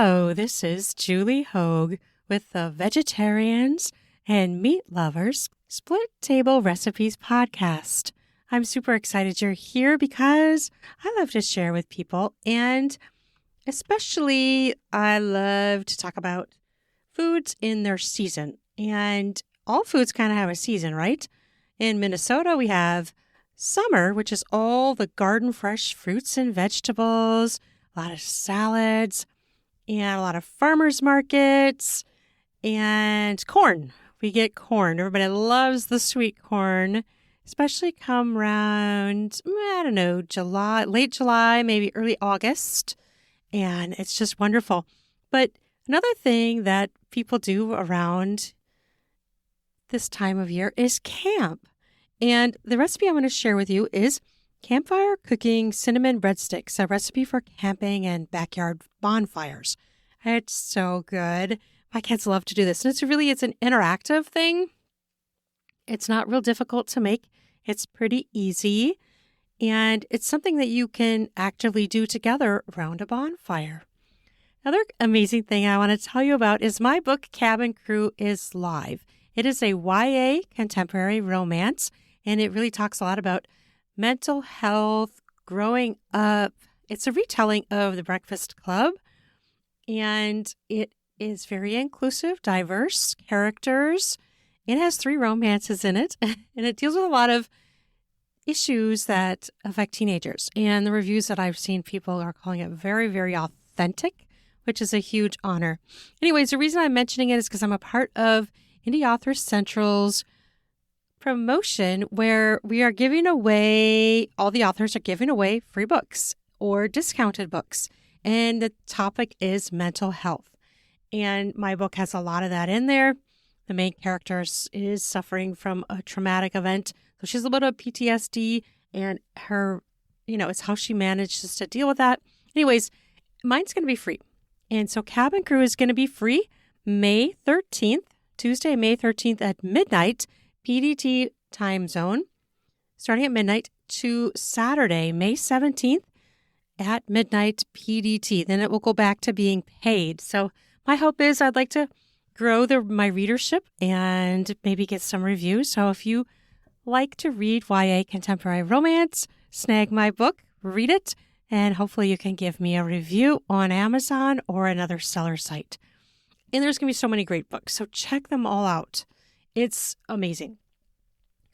Hello, this is Julie Hogue with the Vegetarians and Meat Lovers Split Table Recipes podcast. I'm super excited you're here because I love to share with people, and especially I love to talk about foods in their season. And all foods kind of have a season, right? In Minnesota, we have summer, which is all the garden fresh fruits and vegetables, a lot of salads, and a lot of farmers markets, and corn. We get corn. Everybody loves the sweet corn, especially come around, July, late July, maybe early August. And it's just wonderful. But another thing that people do around this time of year is camp. And the recipe I'm going to share with you is Campfire Cooking Cinnamon Breadsticks, a recipe for camping and backyard bonfires. It's so good. My kids love to do this. And it's an interactive thing. It's not real difficult to make. It's pretty easy. And it's something that you can actively do together around a bonfire. Another amazing thing I want to tell you about is my book, Cabin Crew is Live. It is a YA contemporary romance, and it really talks a lot about mental health, growing up. It's a retelling of The Breakfast Club, and it is very inclusive, diverse characters. It has 3 romances in it, and it deals with a lot of issues that affect teenagers. And the reviews that I've seen, people are calling it very, very authentic, which is a huge honor. Anyways, the reason I'm mentioning it is because I'm a part of Indie Author Central's promotion where we are giving away, all the authors are giving away free books or discounted books. And the topic is mental health. And my book has a lot of that in there. The main character is suffering from a traumatic event. So she's a little bit of PTSD, and her, it's how she manages to deal with that. Anyways, mine's going to be free. And so Cabin Crew is going to be free May 13th, Tuesday, May 13th at midnight, PDT time zone, starting at midnight, to Saturday, May 17th at midnight PDT. Then it will go back to being paid. So my hope is I'd like to grow my readership and maybe get some reviews. So if you like to read YA contemporary romance, snag my book, read it, and hopefully you can give me a review on Amazon or another seller site. And there's going to be so many great books, so check them all out. It's amazing.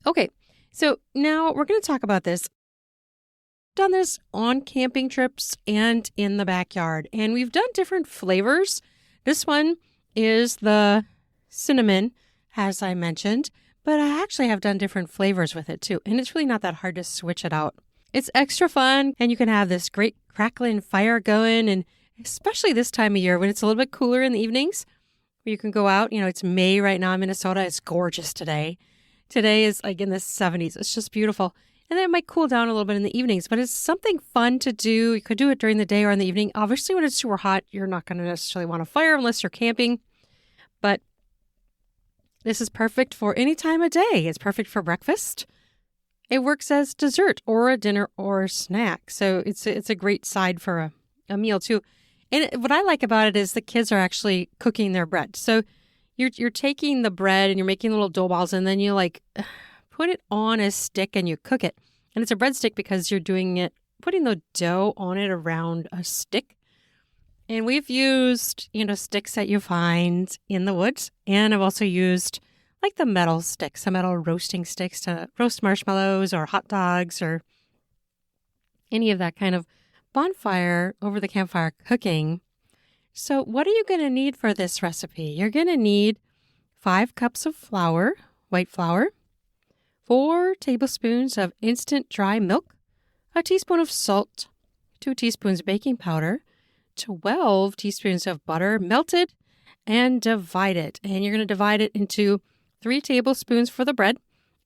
Okay, so now we're going to talk about this. I've done this on camping trips and in the backyard, and we've done different flavors. This one is the cinnamon, as I mentioned, but I actually have done different flavors with it too, and it's really not that hard to switch it out. It's extra fun, and you can have this great crackling fire going, and especially this time of year when it's a little bit cooler in the evenings, where you can go out. It's May right now in Minnesota. It's gorgeous today. Today is like in the 70s. It's just beautiful. And then it might cool down a little bit in the evenings, but it's something fun to do. You could do it during the day or in the evening. Obviously, when it's super hot, you're not going to necessarily want a fire unless you're camping. But this is perfect for any time of day. It's perfect for breakfast. It works as dessert or a dinner or a snack. So it's a great side for a meal too. And what I like about it is the kids are actually cooking their bread. So you're taking the bread and you're making little dough balls, and then you put it on a stick and you cook it. And it's a breadstick because you're putting the dough on it around a stick. And we've used, sticks that you find in the woods. And I've also used the metal sticks, the metal roasting sticks to roast marshmallows or hot dogs or any of that kind of bonfire over the campfire cooking. So what are you going to need for this recipe? You're going to need 5 cups of flour, white flour, 4 tablespoons of instant dry milk, a teaspoon of salt, 2 teaspoons baking powder, 12 teaspoons of butter melted and divided. And you're going to divide it into 3 tablespoons for the bread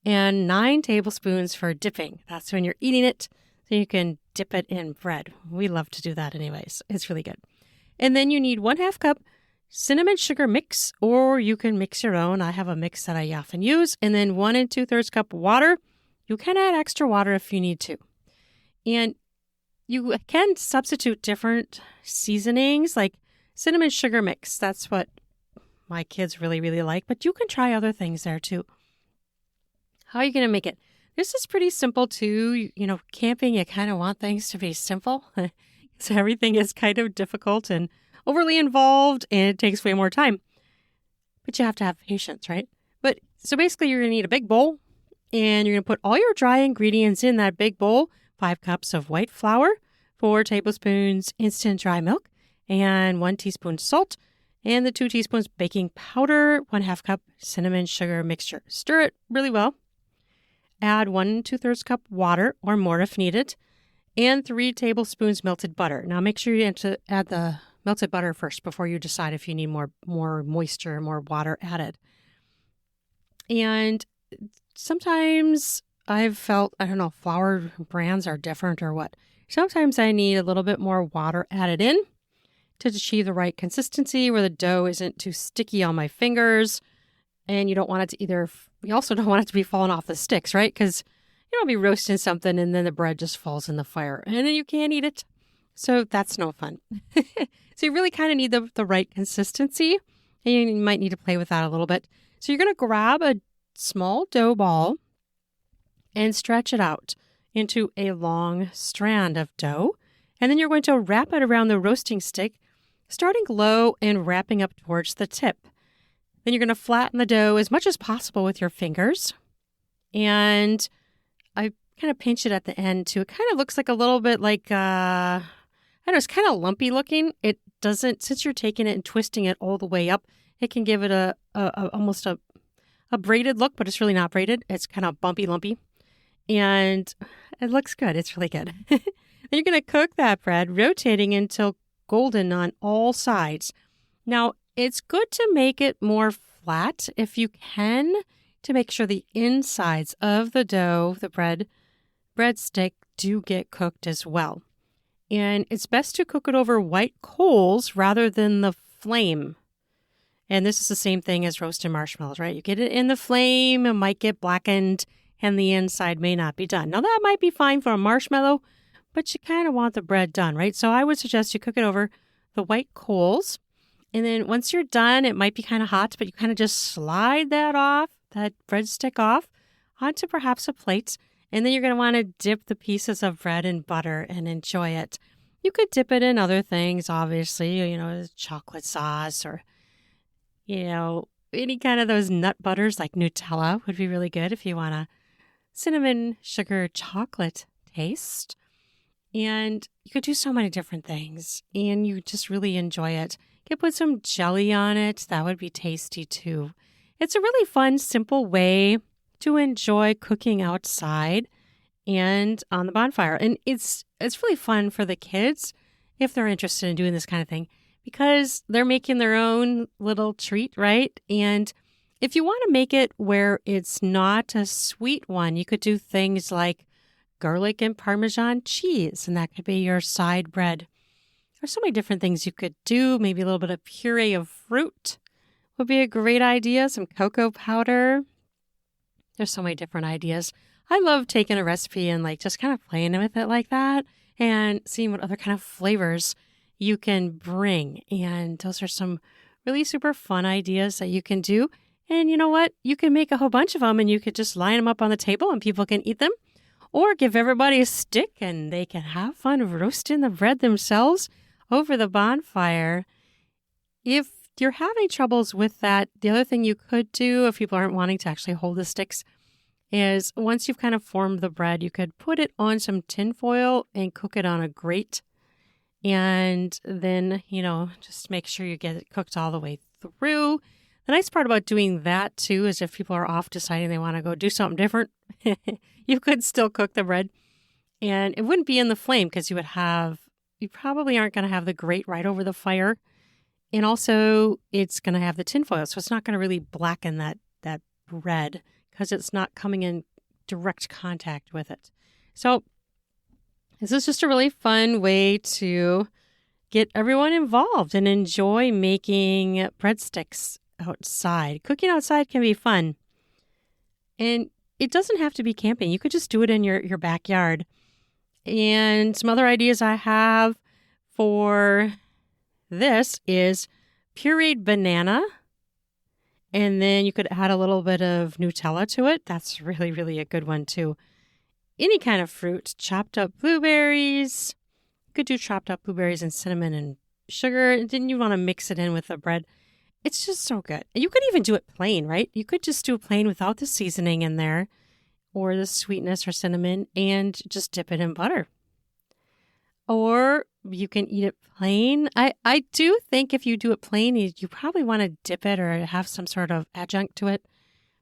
and 9 tablespoons for dipping. That's when you're eating it, so you can dip it in bread. We love to do that anyways. It's really good. And then you need 1/2 cup cinnamon sugar mix, or you can mix your own. I have a mix that I often use. And then 1 2/3 cup water. You can add extra water if you need to. And you can substitute different seasonings like cinnamon sugar mix. That's what my kids really, really like. But you can try other things there too. How are you going to make it? This is pretty simple too. Camping, you kind of want things to be simple. So everything is kind of difficult and overly involved, and it takes way more time. But you have to have patience, right? But so basically you're going to need a big bowl, and you're going to put all your dry ingredients in that big bowl. 5 cups of white flour, 4 tablespoons instant dry milk, and 1 teaspoon salt, and the 2 teaspoons baking powder, 1/2 cup cinnamon sugar mixture. Stir it really well. Add 1 2/3 cup water or more if needed, and 3 tablespoons melted butter. Now make sure you add the melted butter first before you decide if you need more moisture, more water added. And sometimes I've felt, I don't know, flour brands are different or what. Sometimes I need a little bit more water added in to achieve the right consistency where the dough isn't too sticky on my fingers. And you don't want it to you also don't want it to be falling off the sticks, right? Because you don't be roasting something and then the bread just falls in the fire and then you can't eat it. So that's no fun. So you really kind of need the right consistency, and you might need to play with that a little bit. So you're going to grab a small dough ball and stretch it out into a long strand of dough. And then you're going to wrap it around the roasting stick, starting low and wrapping up towards the tip. Then you're going to flatten the dough as much as possible with your fingers. And I kind of pinch it at the end too. It kind of looks like a little bit like, I don't know, it's kind of lumpy looking. It doesn't, since you're taking it and twisting it all the way up, it can give it almost a braided look, but it's really not braided. It's kind of bumpy, lumpy. And it looks good. It's really good. Then you're going to cook that bread, rotating until golden on all sides. Now, it's good to make it more flat if you can, to make sure the insides of the dough, the breadstick, do get cooked as well. And it's best to cook it over white coals rather than the flame. And this is the same thing as roasted marshmallows, right? You get it in the flame, it might get blackened, and the inside may not be done. Now, that might be fine for a marshmallow, but you kind of want the bread done, right? So I would suggest you cook it over the white coals. And then once you're done, it might be kind of hot, but you kind of just slide that breadstick off onto perhaps a plate. And then you're going to want to dip the pieces of bread in butter and enjoy it. You could dip it in other things, obviously, chocolate sauce or, any kind of those nut butters like Nutella would be really good if you want a cinnamon sugar chocolate taste. And you could do so many different things and you just really enjoy it. You could put some jelly on it. That would be tasty too. It's a really fun, simple way to enjoy cooking outside and on the bonfire. And it's really fun for the kids if they're interested in doing this kind of thing because they're making their own little treat, right? And if you want to make it where it's not a sweet one, you could do things like garlic and Parmesan cheese, and that could be your side bread. There's so many different things you could do. Maybe a little bit of puree of fruit would be a great idea. Some cocoa powder. There's so many different ideas. I love taking a recipe and just kind of playing with it like that and seeing what other kind of flavors you can bring. And those are some really super fun ideas that you can do. And you know what? You can make a whole bunch of them and you could just line them up on the table and people can eat them. Or give everybody a stick and they can have fun roasting the bread themselves over the bonfire. If you're having troubles with that, the other thing you could do if people aren't wanting to actually hold the sticks is once you've kind of formed the bread, you could put it on some tin foil and cook it on a grate. And then, just make sure you get it cooked all the way through. The nice part about doing that too is if people are off deciding they want to go do something different, you could still cook the bread and it wouldn't be in the flame because you probably aren't going to have the grate right over the fire. And also it's going to have the tinfoil. So it's not going to really blacken that bread because it's not coming in direct contact with it. So this is just a really fun way to get everyone involved and enjoy making breadsticks outside. Cooking outside can be fun. And it doesn't have to be camping. You could just do it in your backyard. And some other ideas I have for This is pureed banana. And then you could add a little bit of Nutella to it. That's really, really a good one too. Any kind of fruit, chopped up blueberries. You could do chopped up blueberries and cinnamon and sugar. And then you want to mix it in with the bread. It's just so good. And you could even do it plain, right? You could just do it plain without the seasoning in there or the sweetness or cinnamon and just dip it in butter. Or you can eat it plain. I do think if you do it plain, you probably want to dip it or have some sort of adjunct to it.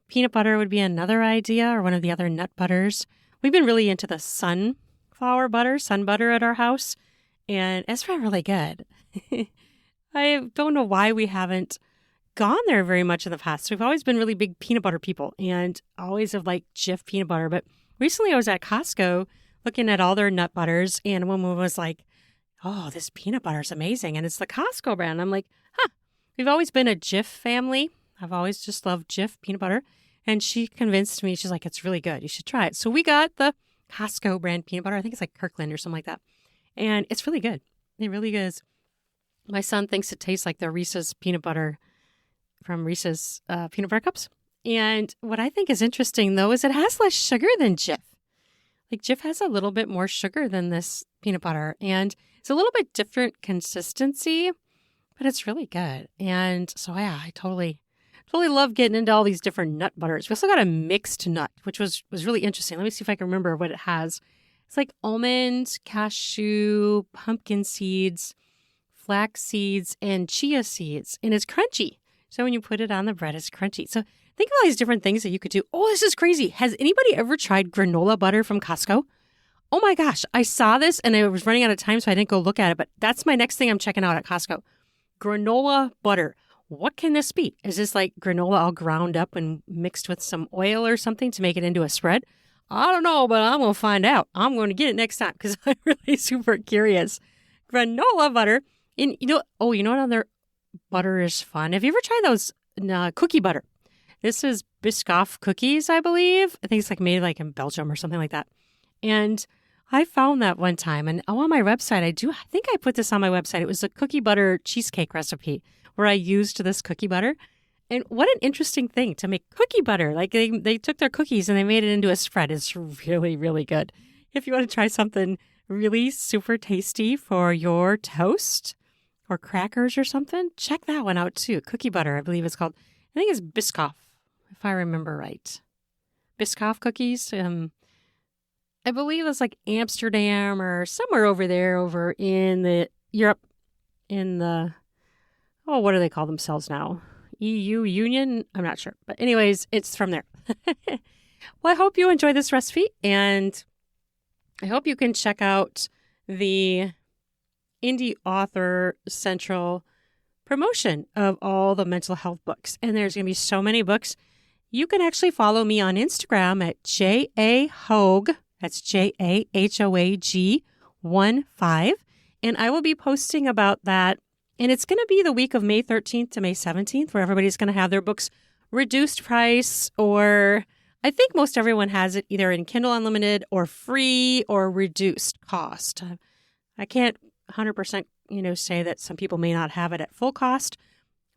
Peanut butter would be another idea, or one of the other nut butters. We've been really into the sun butter at our house, and it's been really good. I don't know why we haven't gone there very much in the past. We've always been really big peanut butter people and always have liked Jif peanut butter. But recently I was at Costco looking at all their nut butters, and a woman was like, oh, this peanut butter is amazing. And it's the Costco brand. I'm like, we've always been a Jif family. I've always just loved Jif peanut butter. And she convinced me, she's like, it's really good. You should try it. So we got the Costco brand peanut butter. I think it's like Kirkland or something like that. And it's really good. It really is. My son thinks it tastes like the Reese's peanut butter from Reese's peanut butter cups. And what I think is interesting, though, is it has less sugar than Jif. Like Jif has a little bit more sugar than this peanut butter, and it's a little bit different consistency, but it's really good. And so, yeah, I totally love getting into all these different nut butters. We also got a mixed nut, which was really interesting. Let me see if I can remember what it has. It's like almond, cashew, pumpkin seeds, flax seeds, and chia seeds, and it's crunchy. So when you put it on the bread, it's crunchy. So think of all these different things that you could do. Oh, this is crazy. Has anybody ever tried granola butter from Costco? Oh my gosh, I saw this and I was running out of time, so I didn't go look at it. But that's my next thing I'm checking out at Costco. Granola butter. What can this be? Is this like granola all ground up and mixed with some oil or something to make it into a spread? I don't know, but I'm going to find out. I'm going to get it next time because I'm really super curious. Granola butter. And you know what other butter is fun? Have you ever tried those cookie butter? This is Biscoff cookies, I believe. I think it's like made like in Belgium or something like that. And I found that one time, and on my website, I think I put this on my website. It was a cookie butter cheesecake recipe where I used this cookie butter. And what an interesting thing to make cookie butter. Like they took their cookies and they made it into a spread. It's really, really good. If you want to try something really super tasty for your toast or crackers or something, check that one out too. Cookie butter, I believe it's called. I think it's Biscoff, if I remember right. Biscoff cookies. I believe it's like Amsterdam or somewhere over there, over in the Europe, in the, what do they call themselves now? EU Union? I'm not sure. But anyways, it's from there. Well, I hope you enjoy this recipe, and I hope you can check out the Indie Author Central promotion of all the mental health books. And there's going to be so many books. You can actually follow me on Instagram at JAHOAG. That's JAHOAG 15. And I will be posting about that. And it's going to be the week of May 13th to May 17th, where everybody's going to have their books reduced price, or I think most everyone has it either in Kindle Unlimited or free or reduced cost. I can't 100% say that some people may not have it at full cost.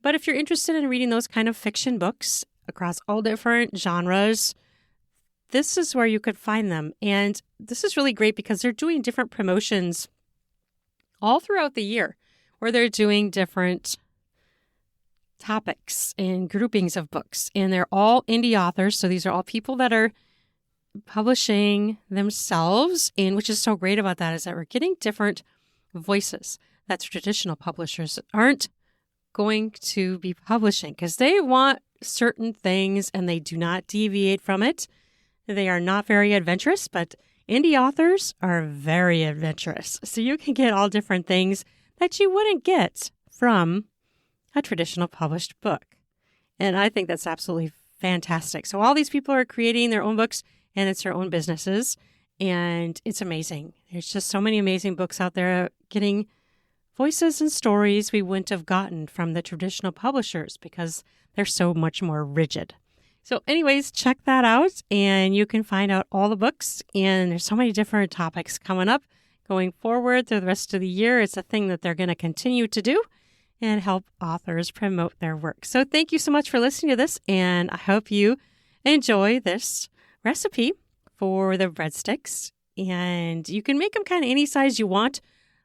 But if you're interested in reading those kind of fiction books across all different genres, this is where you could find them. And this is really great because they're doing different promotions all throughout the year, where they're doing different topics and groupings of books. And they're all indie authors. So these are all people that are publishing themselves. And which is so great about that is that we're getting different voices that traditional publishers aren't going to be publishing, because they want certain things and they do not deviate from it. They are not very adventurous, but indie authors are very adventurous. So you can get all different things that you wouldn't get from a traditional published book. And I think that's absolutely fantastic. So all these people are creating their own books, and it's their own businesses. And it's amazing. There's just so many amazing books out there getting voices and stories we wouldn't have gotten from the traditional publishers because they're so much more rigid. So anyways, check that out, and you can find out all the books. And there's so many different topics coming up going forward through the rest of the year. It's a thing that they're going to continue to do. and help authors promote their work. So thank you so much for listening to this, and I hope you enjoy this recipe for the breadsticks. And you can make them kind of any size you want.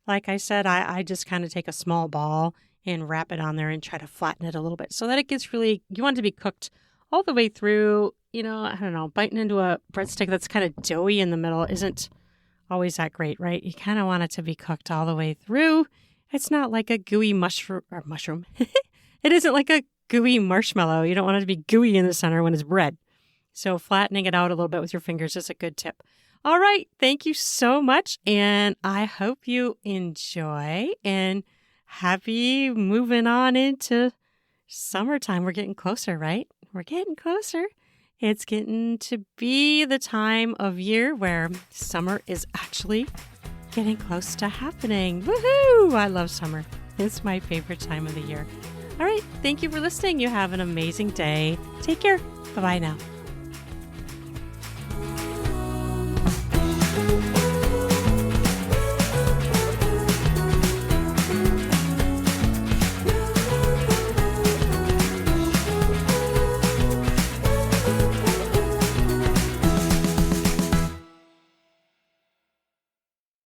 Like I said, I just kind of take a small ball and wrap it on there and try to flatten it a little bit so that it gets really, you want it to be cooked all the way through. You know, I don't know, biting into a breadstick that's kind of doughy in the middle isn't always that great, right? You kind of want it to be cooked all the way through. It's not like a gooey mushroom. It isn't like a gooey marshmallow. You don't want it to be gooey in the center when it's bread. So flattening it out a little bit with your fingers is a good tip. All right. Thank you so much. And I hope you enjoy and happy moving on into summertime. We're getting closer, right? We're getting closer. It's getting to be the time of year where summer is actually getting close to happening. Woohoo! I love summer. It's my favorite time of the year. All right. Thank you for listening. You have an amazing day. Take care. Bye-bye now.